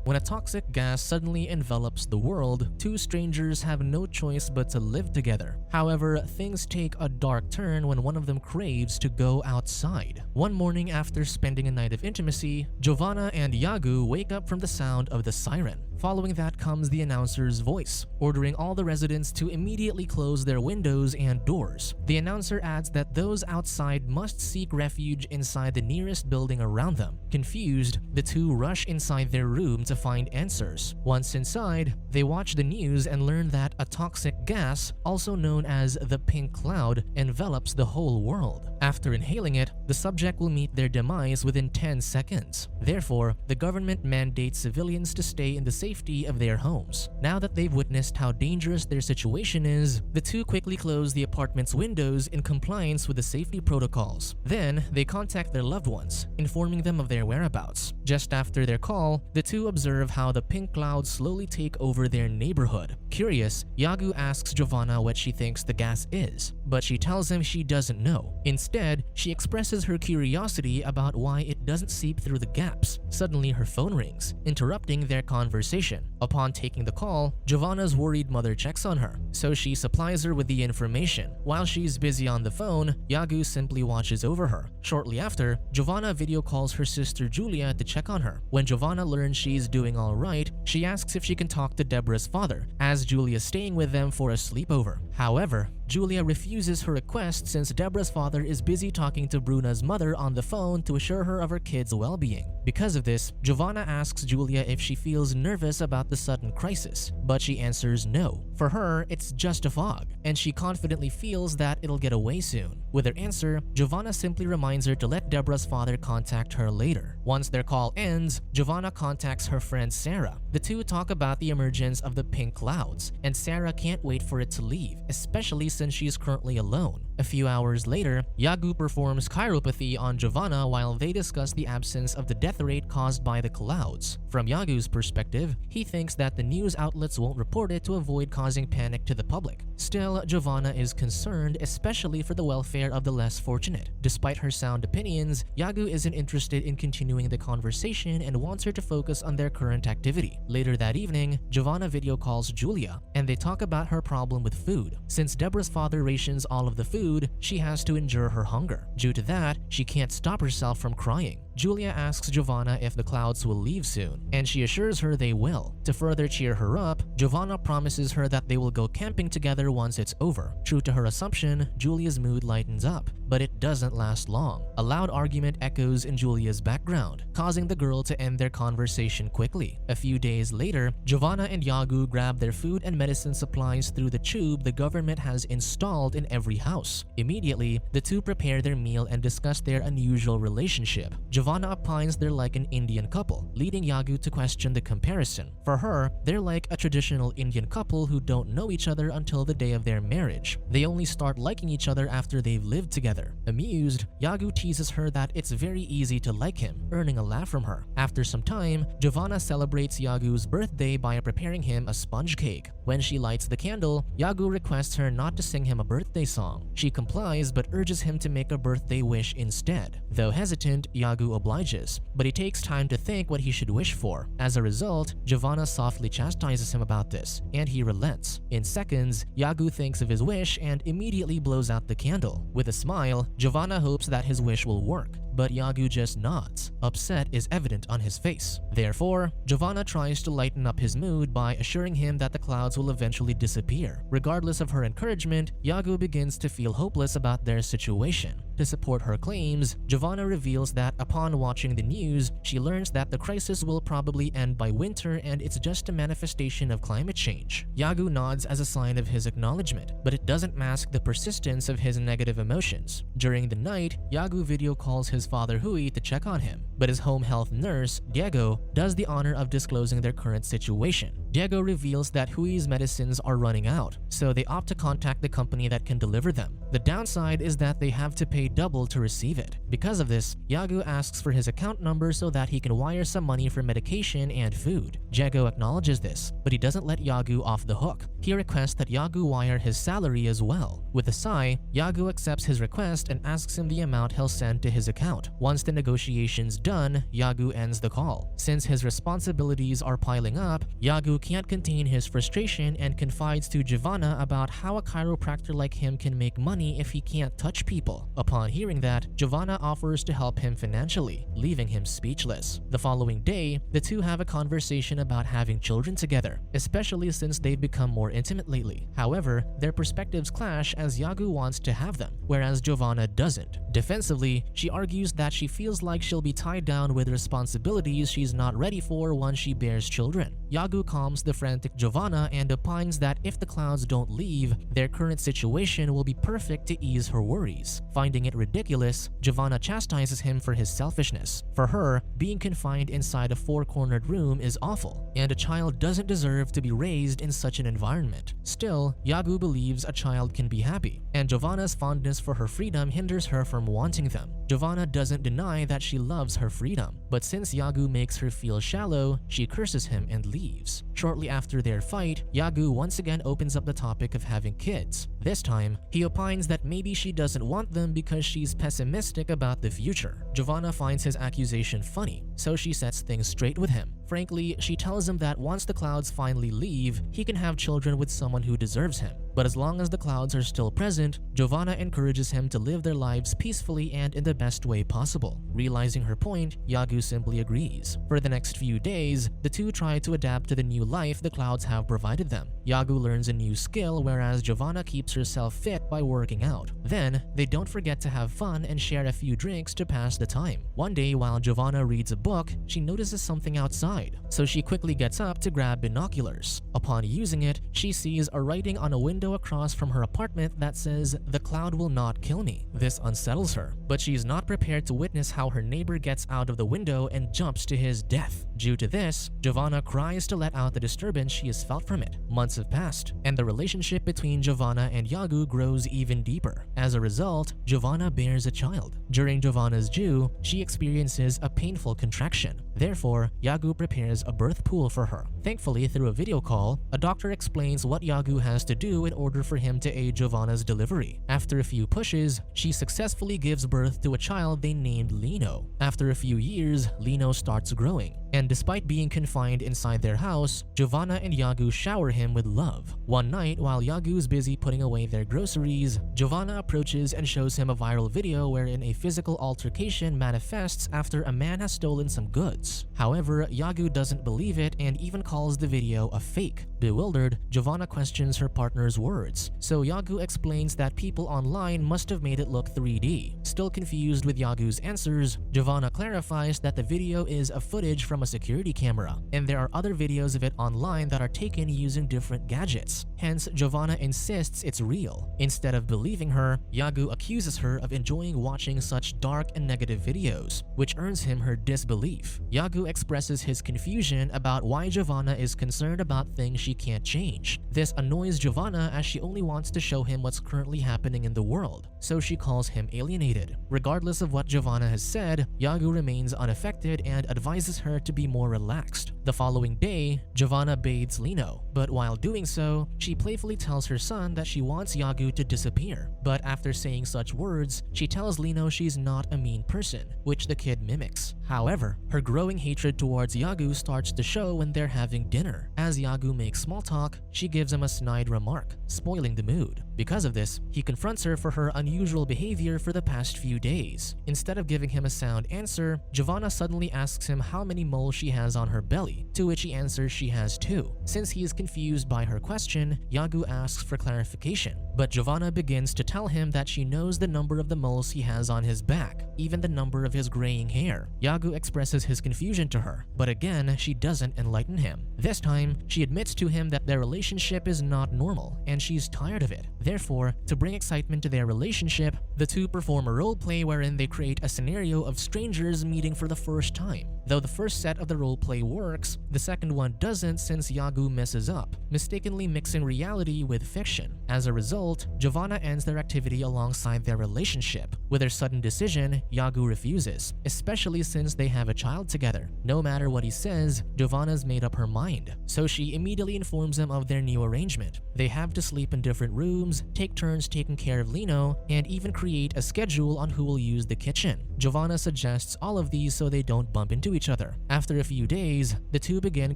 When a toxic gas suddenly envelops the world, two strangers have no choice but to live together. However, things take a dark turn when one of them craves to go outside. One morning after spending a night of intimacy, Giovana and Yago wake up from the sound of the siren. Following that comes the announcer's voice, ordering all the residents to immediately close their windows and doors. The announcer adds that those outside must seek refuge inside the nearest building around them. Confused, the two rush inside their room to find answers. Once inside, they watch the news and learn that a toxic gas, also known as the pink cloud, envelops the whole world. After inhaling it, the subject will meet their demise within 10 seconds. Therefore, the government mandates civilians to stay in the safety of their homes. Now that they've witnessed how dangerous their situation is, the two quickly close the apartment's windows in compliance with the safety protocols. Then, they contact their loved ones, informing them of their whereabouts. Just after their call, the two observe how the pink clouds slowly take over their neighborhood. Curious, Yago asks Giovana what she thinks the gas is, but she tells him she doesn't know. Instead, she expresses her curiosity about why it doesn't seep through the gaps. Suddenly, her phone rings, interrupting their conversation. Upon taking the call, Giovana's worried mother checks on her, so she supplies her with the information. While she's busy on the phone, Yago simply watches over her. Shortly after, Giovana video calls her sister Julia to check on her. When Giovana learns she's doing alright, she asks if she can talk to Deborah's father, as Julia's staying with them for a sleepover. However, Julia refuses her request since Deborah's father is busy talking to Bruna's mother on the phone to assure her of her kid's well-being. Because of this, Giovana asks Julia if she feels nervous about the sudden crisis, but she answers no. For her, it's just a fog, and she confidently feels that it'll get away soon. With her answer, Giovana simply reminds her to let Deborah's father contact her later. Once their call ends, Giovana contacts her friend Sarah. The two talk about the emergence of the pink clouds, and Sarah can't wait for it to leave, especially since she's currently alone. A few hours later, Yago performs chiropathy on Giovana while they discuss the absence of the death rate caused by the clouds. From Yago's perspective, he thinks that the news outlets won't report it to avoid causing panic to the public. Still, Giovana is concerned, especially for the welfare of the less fortunate. Despite her sound opinions, Yago isn't interested in continuing the conversation and wants her to focus on their current activity. Later that evening, Giovana video calls Julia, and they talk about her problem with food. Since Deborah's father rations all of the food, she has to endure her hunger. Due to that, she can't stop herself from crying. Julia asks Giovana if the clouds will leave soon, and she assures her they will. To further cheer her up, Giovana promises her that they will go camping together once it's over. True to her assumption, Julia's mood lightens up, but it doesn't last long. A loud argument echoes in Julia's background, causing the girl to end their conversation quickly. A few days later, Giovana and Yago grab their food and medicine supplies through the tube the government has installed in every house. Immediately, the two prepare their meal and discuss their unusual relationship. Giovana opines they're like an Indian couple, leading Yago to question the comparison. For her, they're like a traditional Indian couple who don't know each other until the day of their marriage. They only start liking each other after they've lived together. Amused, Yago teases her that it's very easy to like him, earning a laugh from her. After some time, Giovana celebrates Yago's birthday by preparing him a sponge cake. When she lights the candle, Yago requests her not to sing him a birthday song. She complies but urges him to make a birthday wish instead. Though hesitant, Yago obliges, but he takes time to think what he should wish for. As a result, Giovana softly chastises him about this, and he relents. In seconds, Yago thinks of his wish and immediately blows out the candle. With a smile, Giovana hopes that his wish will work, but Yago just nods. Upset is evident on his face. Therefore, Giovana tries to lighten up his mood by assuring him that the clouds will eventually disappear. Regardless of her encouragement, Yago begins to feel hopeless about their situation. To support her claims, Giovana reveals that upon watching the news, she learns that the crisis will probably end by winter and it's just a manifestation of climate change. Yago nods as a sign of his acknowledgement, but it doesn't mask the persistence of his negative emotions. During the night, Yago video calls his father Hui to check on him, but his home health nurse, Diego, does the honor of disclosing their current situation. Diego reveals that Hui's medicines are running out, so they opt to contact the company that can deliver them. The downside is that they have to pay double to receive it. Because of this, Yago asks for his account number so that he can wire some money for medication and food. Diego acknowledges this, but he doesn't let Yago off the hook. He requests that Yago wire his salary as well. With a sigh, Yago accepts his request and asks him the amount he'll send to his account. out. Once the negotiation's done, Yago ends the call. Since his responsibilities are piling up, Yago can't contain his frustration and confides to Giovana about how a chiropractor like him can make money if he can't touch people. Upon hearing that, Giovana offers to help him financially, leaving him speechless. The following day, the two have a conversation about having children together, especially since they've become more intimate lately. However, their perspectives clash as Yago wants to have them, whereas Giovana doesn't. Defensively, she argues that she feels like she'll be tied down with responsibilities she's not ready for once she bears children. Yago calms the frantic Giovana and opines that if the clouds don't leave, their current situation will be perfect to ease her worries. Finding it ridiculous, Giovana chastises him for his selfishness. For her, being confined inside a four-cornered room is awful, and a child doesn't deserve to be raised in such an environment. Still, Yago believes a child can be happy, and Giovana's fondness for her freedom hinders her from wanting them. Giovana doesn't deny that she loves her freedom, but since Yago makes her feel shallow, she curses him and leaves. Shortly after their fight, Yago once again opens up the topic of having kids. This time, he opines that maybe she doesn't want them because she's pessimistic about the future. Giovana finds his accusation funny, so she sets things straight with him. Frankly, she tells him that once the clouds finally leave, he can have children with someone who deserves him. But as long as the clouds are still present, Giovana encourages him to live their lives peacefully and in the best way possible. Realizing her point, Yago simply agrees. For the next few days, the two try to adapt to the new life the clouds have provided them. Yago learns a new skill, whereas Giovana keeps herself fit by working out. Then, they don't forget to have fun and share a few drinks to pass the time. One day, while Giovana reads a book, she notices something outside, so she quickly gets up to grab binoculars. Upon using it, she sees a writing on a window across from her apartment that says, "The cloud will not kill me." This unsettles her, but she's not prepared to witness how her neighbor gets out of the window and jumps to his death. Due to this, Giovana cries to let out the disturbance she has felt from it. Months have passed, and the relationship between Giovana and Yago grows even deeper. As a result, Giovana bears a child. During Giovana's due, she experiences a painful contraction. Therefore, Yago prepares a birth pool for her. Thankfully, through a video call, a doctor explains what Yago has to do in order for him to aid Giovana's delivery. After a few pushes, she successfully gives birth to a child they named Lino. After a few years, Lino starts growing, and despite being confined inside their house, Giovana and Yago shower him with love. One night, while Yago's busy putting away their groceries, Giovana approaches and shows him a viral video wherein a physical altercation manifests after a man has stolen some goods. However, Yago doesn't believe it and even calls the video a fake. Bewildered, Giovana questions her partner's words, so Yago explains that people online must have made it look 3D. Still confused with Yago's answers, Giovana clarifies that the video is a footage from a security camera, and there are other videos of it online that are taken using different gadgets. Hence, Giovana insists it's real. Instead of believing her, Yago accuses her of enjoying watching such dark and negative videos, which earns him her disbelief. Yago expresses his confusion about why Giovana is concerned about things she can't change. This annoys Giovana as she only wants to show him what's currently happening in the world, so she calls him alienated. Regardless of what Giovana has said, Yago remains unaffected and advises her to be more relaxed. The following day, Giovana bathes Lino, but while doing so, she playfully tells her son that she wants Yago to disappear. But after saying such words, she tells Lino she's not a mean person, which the kid mimics. However, her growing hatred towards Yago starts to show when they're having dinner. As Yago makes small talk, she gives him a snide remark, spoiling the mood. Because of this, he confronts her for her unusual behavior for the past few days. Instead of giving him a sound answer, Giovana suddenly asks him how many moles she has on her belly, to which he answers she has 2. Since he is confused by her question, Yago asks for clarification, but Giovana begins to tell him that she knows the number of the moles he has on his back, even the number of his graying hair. Yago expresses his confusion to her, but again, she doesn't enlighten him. This time, she admits to him that their relationship is not normal, and she's tired of it. Therefore, to bring excitement to their relationship, the two perform a roleplay wherein they create a scenario of strangers meeting for the first time. Though the first set of the roleplay works, the second one doesn't since Yago messes up, mistakenly mixing reality with fiction. As a result, result, Giovana ends their activity alongside their relationship. With her sudden decision, Yago refuses, especially since they have a child together. No matter what he says, Giovana's made up her mind, so she immediately informs him of their new arrangement. They have to sleep in different rooms, take turns taking care of Lino, and even create a schedule on who will use the kitchen. Giovana suggests all of these so they don't bump into each other. After a few days, the two begin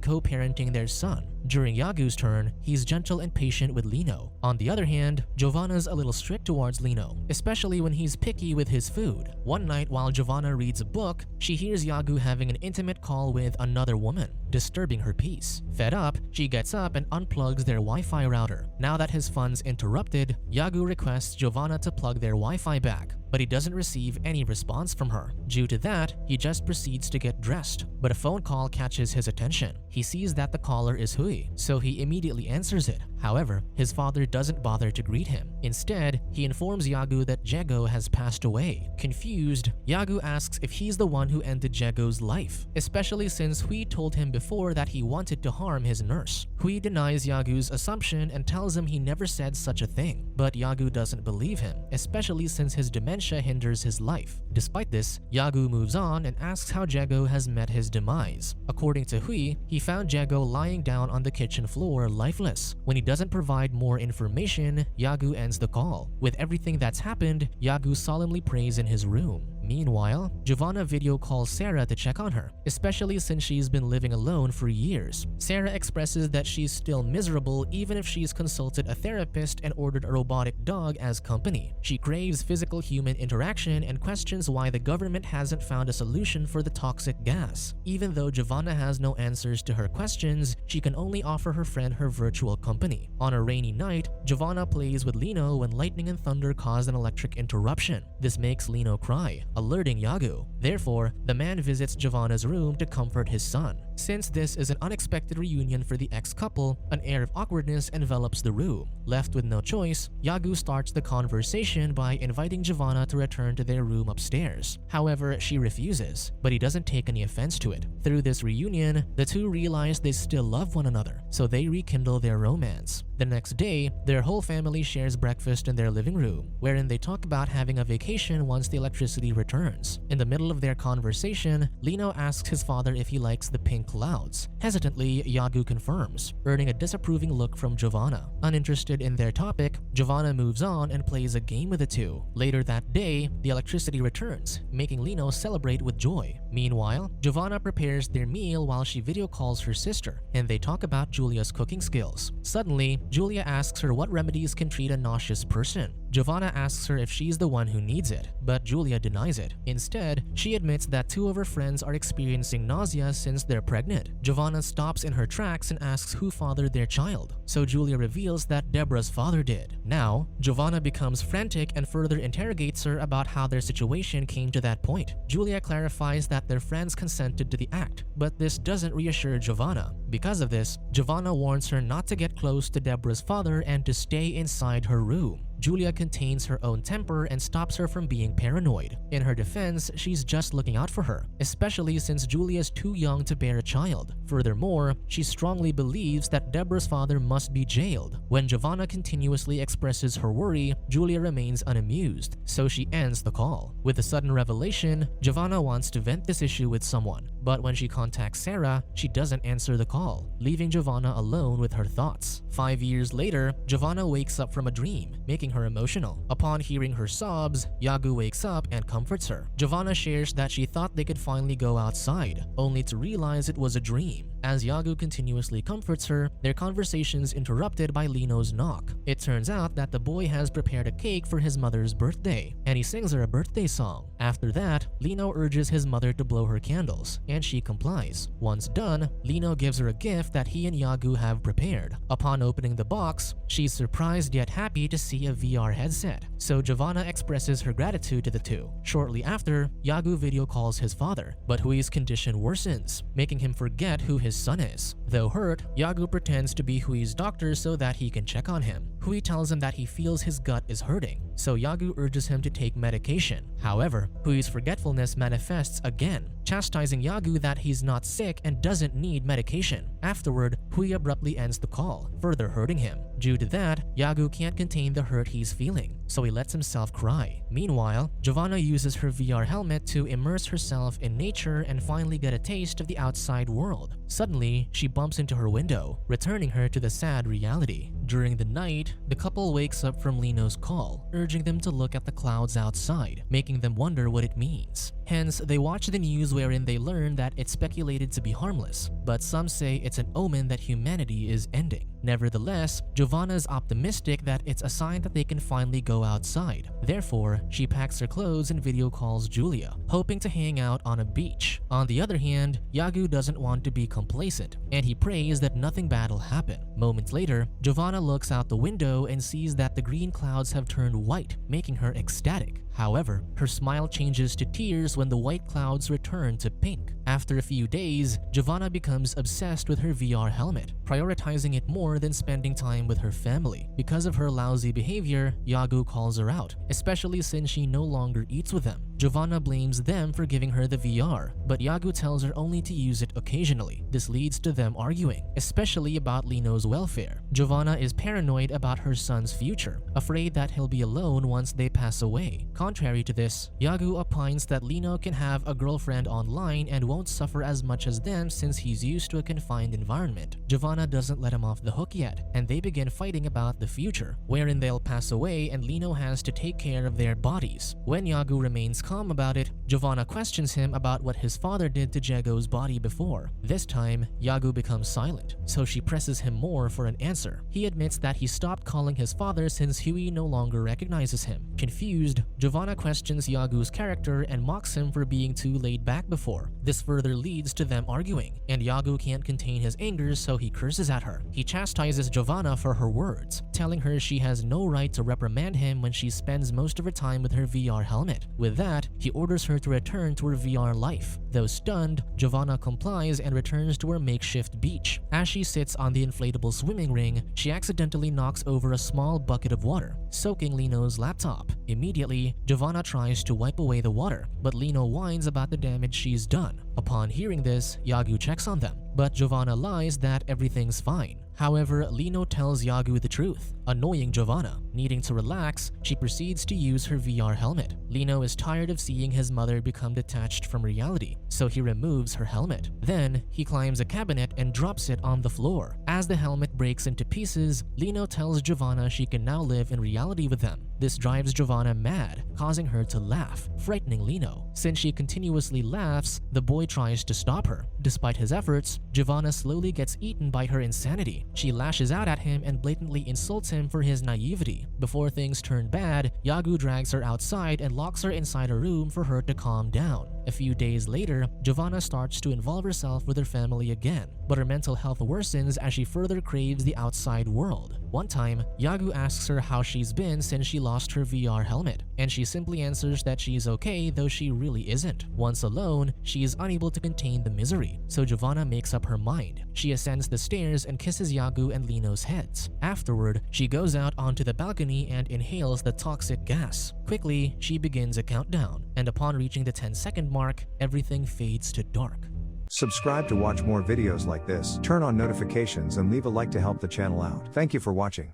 co-parenting their son. During Yago's turn, he's gentle and patient with Lino. On the other hand, Giovana's a little strict towards Lino, especially when he's picky with his food. One night while Giovana reads a book, she hears Yago having an intimate call with another woman, disturbing her peace. Fed up, she gets up and unplugs their Wi-Fi router. Now that his fun's interrupted, Yago requests Giovana to plug their Wi-Fi back, but he doesn't receive any response from her. Due to that, he just proceeds to get dressed, but a phone call catches his attention. He sees that the caller is Hui, so he immediately answers it. However, his father doesn't bother to greet him. Instead, he informs Yago that Jago has passed away. Confused, Yago asks if he's the one who ended Jago's life, especially since Hui told him before that he wanted to harm his nurse. Hui denies Yago's assumption and tells him he never said such a thing, but Yago doesn't believe him, especially since his dementia hinders his life. Despite this, Yago moves on and asks how Jago has met his demise. According to Hui, he found Jago lying down on the kitchen floor lifeless. When he doesn't provide more information, Yago ends the call. With everything that's happened, Yago solemnly prays in his room. Meanwhile, Giovana video calls Sarah to check on her, especially since she's been living alone for years. Sarah expresses that she's still miserable even if she's consulted a therapist and ordered a robotic dog as company. She craves physical human interaction and questions why the government hasn't found a solution for the toxic gas. Even though Giovana has no answers to her questions, she can only offer her friend her virtual company. On a rainy night, Giovana plays with Lino when lightning and thunder cause an electric interruption. This makes Lino cry, alerting Yago. Therefore, the man visits Giovana's room to comfort his son. Since this is an unexpected reunion for the ex-couple, an air of awkwardness envelops the room. Left with no choice, Yago starts the conversation by inviting Giovana to return to their room upstairs. However, she refuses, but he doesn't take any offense to it. Through this reunion, the two realize they still love one another, so they rekindle their romance. The next day, their whole family shares breakfast in their living room, wherein they talk about having a vacation once the electricity returns. In the middle of their conversation, Lino asks his father if he likes the pink clouds. Hesitantly, Yago confirms, earning a disapproving look from Giovana. Uninterested in their topic, Giovana moves on and plays a game with the two. Later that day, the electricity returns, making Lino celebrate with joy. Meanwhile, Giovana prepares their meal while she video calls her sister, and they talk about Julia's cooking skills. Suddenly, Julia asks her what remedies can treat a nauseous person. Giovana asks her if she's the one who needs it, but Julia denies it. Instead, she admits that two of her friends are experiencing nausea since they're pregnant. Giovana stops in her tracks and asks who fathered their child, so Julia reveals that Deborah's father did. Now, Giovana becomes frantic and further interrogates her about how their situation came to that point. Julia clarifies that their friends consented to the act, but this doesn't reassure Giovana. Because of this, Giovana warns her not to get close to Deborah's father and to stay inside her room. Julia contains her own temper and stops her from being paranoid. In her defense, she's just looking out for her, especially since Julia's too young to bear a child. Furthermore, she strongly believes that Deborah's father must be jailed. When Giovana continuously expresses her worry, Julia remains unamused, so she ends the call. With a sudden revelation, Giovana wants to vent this issue with someone, but when she contacts Sarah, she doesn't answer the call, leaving Giovana alone with her thoughts. 5 years later, Giovana wakes up from a dream, making her emotional. Upon hearing her sobs, Yago wakes up and comforts her. Giovana shares that she thought they could finally go outside, only to realize it was a dream. As Yago continuously comforts her, their conversation's interrupted by Lino's knock. It turns out that the boy has prepared a cake for his mother's birthday, and he sings her a birthday song. After that, Lino urges his mother to blow her candles, and she complies. Once done, Lino gives her a gift that he and Yago have prepared. Upon opening the box, she's surprised yet happy to see a VR headset, so Giovana expresses her gratitude to the two. Shortly after, Yago video calls his father, but Hui's condition worsens, making him forget who his son is. Though hurt, Yago pretends to be Hui's doctor so that he can check on him. Hui tells him that he feels his gut is hurting, so Yago urges him to take medication. However, Hui's forgetfulness manifests again, chastising Yago that he's not sick and doesn't need medication. Afterward, Hui abruptly ends the call, further hurting him. Due to that, Yago can't contain the hurt he's feeling, so he lets himself cry. Meanwhile, Giovana uses her VR helmet to immerse herself in nature and finally get a taste of the outside world. Suddenly, she bumps into her window, returning her to the sad reality. During the night, the couple wakes up from Lino's call, urging them to look at the clouds outside, making them wonder what it means. Hence, they watch the news wherein they learn that it's speculated to be harmless, but some say it's an omen that humanity is ending. Nevertheless, Giovana is optimistic that it's a sign that they can finally go outside. Therefore, she packs her clothes and video calls Julia, hoping to hang out on a beach. On the other hand, Yago doesn't want to be complacent, and he prays that nothing bad will happen. Moments later, Giovana looks out the window and sees that the green clouds have turned white, making her ecstatic. However, her smile changes to tears when the white clouds return to pink. After a few days, Giovana becomes obsessed with her VR helmet, prioritizing it more than spending time with her family. Because of her lousy behavior, Yago calls her out, especially since she no longer eats with them. Giovana blames them for giving her the VR, but Yago tells her only to use it occasionally. This leads to them arguing, especially about Lino's welfare. Giovana is paranoid about her son's future, afraid that he'll be alone once they pass away. Contrary to this, Yago opines that Lino can have a girlfriend online and won't suffer as much as them since he's used to a confined environment. Giovana doesn't let him off the hook yet, and they begin fighting about the future, wherein they'll pass away and Lino has to take care of their bodies. When Yago remains calm about it, Giovana questions him about what his father did to Jago's body before. This time, Yago becomes silent, so she presses him more for an answer. He admits that he stopped calling his father since Huey no longer recognizes him. Confused, Giovana questions Yago's character and mocks him for being too laid back before. This further leads to them arguing, and Yago can't contain his anger, so he curses at her. He chastises Giovana for her words, telling her she has no right to reprimand him when she spends most of her time with her VR helmet. With that, he orders her to return to her VR life. Though stunned, Giovana complies and returns to her makeshift beach. As she sits on the inflatable swimming ring, she accidentally knocks over a small bucket of water, soaking Lino's laptop. Immediately, Giovana tries to wipe away the water, but Lino whines about the damage she's done. Upon hearing this, Yago checks on them, but Giovana lies that everything's fine. However, Lino tells Yago the truth, annoying Giovana. Needing to relax, she proceeds to use her VR helmet. Lino is tired of seeing his mother become detached from reality, so he removes her helmet. Then, he climbs a cabinet and drops it on the floor. As the helmet breaks into pieces, Lino tells Giovana she can now live in reality with them. This drives Giovana mad, causing her to laugh, frightening Lino. Since she continuously laughs, the boy tries to stop her. Despite his efforts, Giovana slowly gets eaten by her insanity. She lashes out at him and blatantly insults him for his naivety. Before things turn bad, Yago drags her outside and locks her inside a room for her to calm down. A few days later, Giovana starts to involve herself with her family again, but her mental health worsens as she further craves the outside world. One time, Yago asks her how she's been since she lost her VR helmet, and she simply answers that she's okay, though she really isn't. Once alone, she is unable to contain the misery, so Giovana makes up her mind. She ascends the stairs and kisses Yago and Lino's heads. Afterward, she goes out onto the balcony and inhales the toxic gas. Quickly, she begins a countdown, and upon reaching the 10-second mark, everything fades to dark. Subscribe to watch more videos like this, turn on notifications and leave a like to help the channel out. Thank you for watching.